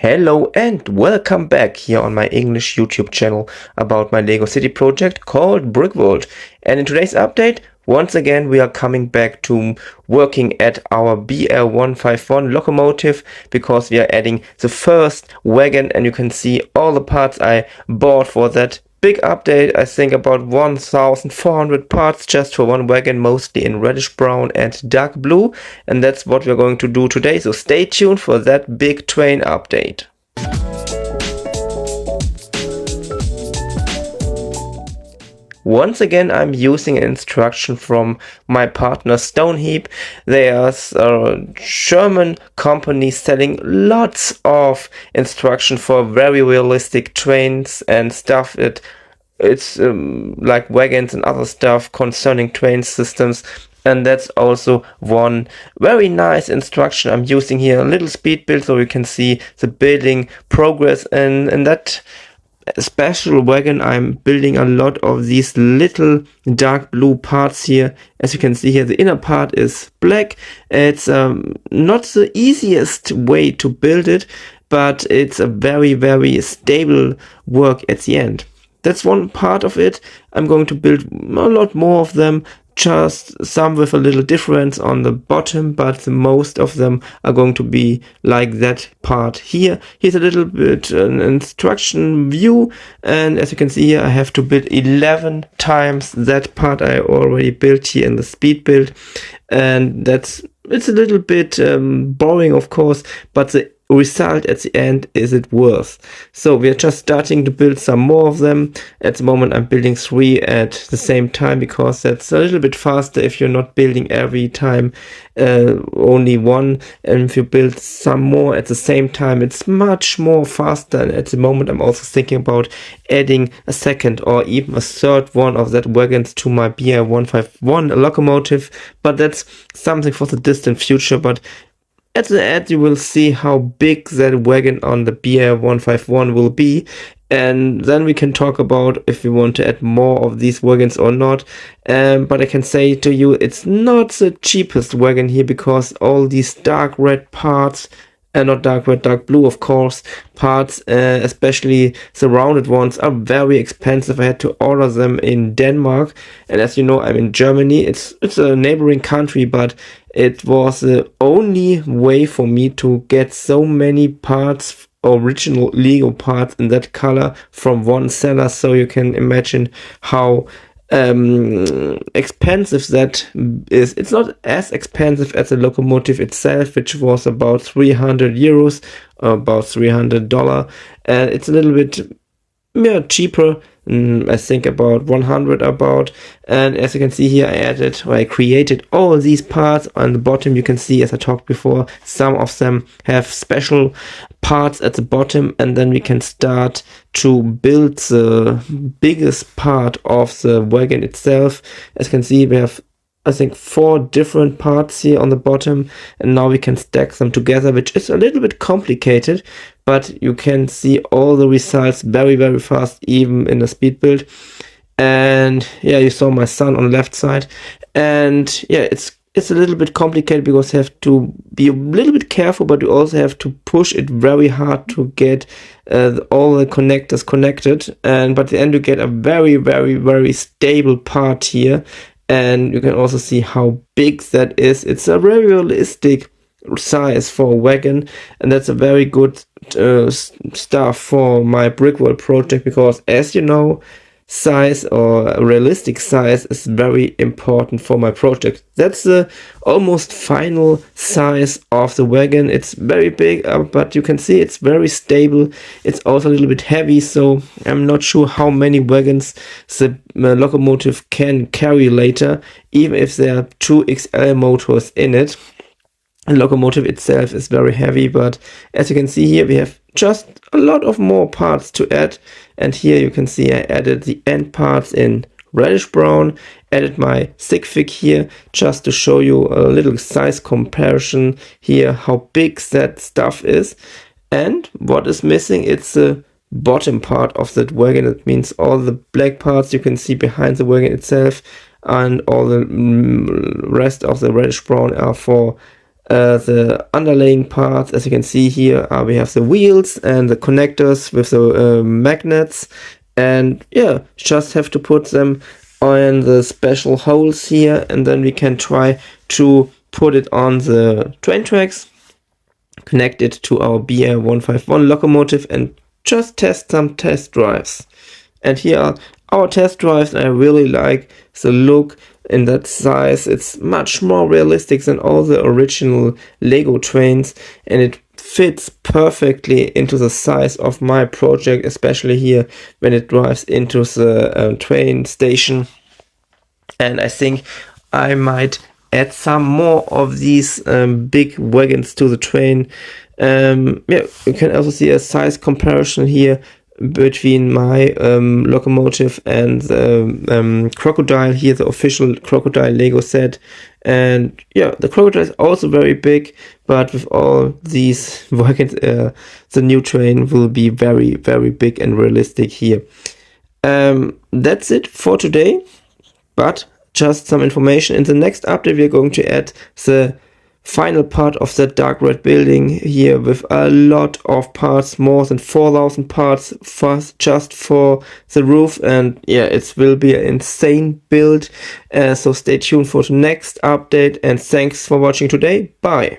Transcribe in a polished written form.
Hello and welcome back here on my English YouTube channel about my Lego City project called Brick World. And in today's update, once again we are coming back to working at our BR151 locomotive because we are adding the first wagon, and you can see all the parts I bought for that big update. I think about 1,400 parts just for one wagon, mostly in reddish brown and dark blue, and that's what we're going to do today, so stay tuned for that big train update. Once again, I'm using an instruction from my partner Stoneheap. They are a German company selling lots of instruction for very realistic trains and stuff. It's like wagons and other stuff concerning train systems. And that's also one very nice instruction I'm using here. A little speed build so you can see the building progress, and that special wagon I'm building a lot of these little dark blue parts here. As you can see here, the inner part is black. It's not the easiest way to build it, but it's a very stable work at the end. That's one part of it. I'm going to build a lot more of them, just some with a little difference on the bottom, but most of them are going to be like that part here. Here's a little bit an instruction view, and as you can see here, I have to build 11 times that part I already built here in the speed build, and it's a little bit boring, of course, but the result at the end is it worth. So we are just starting to build some more of them. At the moment I'm building 3 at the same time because that's a little bit faster if you're not building every time only one, and if you build some more at the same time it's much more faster. And at the moment I'm also thinking about adding a second or even a third one of that wagons to my BR151 locomotive, but that's something for the distant future. But at the end you will see how big that wagon on the BR151 will be, and then we can talk about if we want to add more of these wagons or not. But I can say to you, it's not the cheapest wagon here because all these dark red parts, and not dark red, dark blue, of course, parts, especially the rounded ones, are very expensive. I had to order them in Denmark, and as you know, I'm in Germany. It's a neighboring country, but it was the only way for me to get so many parts, original Lego parts in that color, from one seller. So you can imagine how expensive that is. It's not as expensive as the locomotive itself, which was about 300 euros, about $300, and it's a little bit cheaper. I think about 100 about. And as you can see here, I created all these parts. On the bottom you can see, as I talked before, some of them have special parts at the bottom, and then we can start to build the biggest part of the wagon itself. As you can see, we have, I think, 4 different parts here on the bottom, and now we can stack them together, which is a little bit complicated, but you can see all the results very fast, even in the speed build. And yeah, you saw my son on the left side, and yeah, it's a little bit complicated because you have to be a little bit careful, but you also have to push it very hard to get all the connectors connected. And but at the end you get a very stable part here. And you can also see how big that is. It's a very realistic size for a wagon, and that's a very good stuff for my Brickworld project, because as you know, size or realistic size is very important for my project. That's the almost final size of the wagon. It's very big, but you can see it's very stable. It's also a little bit heavy, so I'm not sure how many wagons the locomotive can carry later, even if there are 2 XL motors in it. The locomotive itself is very heavy, but as you can see here, we have just a lot of more parts to add. And here you can see I added the end parts in reddish brown, added my sig fig here just to show you a little size comparison here, how big that stuff is. And what is missing, it's the bottom part of that wagon. It means all the black parts you can see behind the wagon itself, and all the rest of the reddish brown are for the underlaying parts. As you can see here, we have the wheels and the connectors with the magnets, and yeah, just have to put them on the special holes here, and then we can try to put it on the train tracks, connect it to our BR151 locomotive, and just test some test drives. And here are our test drives, and I really like the look in that size. It's much more realistic than all the original Lego trains, and it fits perfectly into the size of my project, especially here when it drives into the train station. And I think I might add some more of these big wagons to the train. Yeah, you can also see a size comparison here between my locomotive and the crocodile here, the official crocodile Lego set. And yeah, the crocodile is also very big, but with all these wagons, the new train will be very, very big and realistic here. That's it for today, but just some information. In the next update, we're going to add the final part of the dark red building here with a lot of parts, more than 4,000 parts just for the roof. And yeah, it will be an insane build. So stay tuned for the next update, and thanks for watching today. Bye.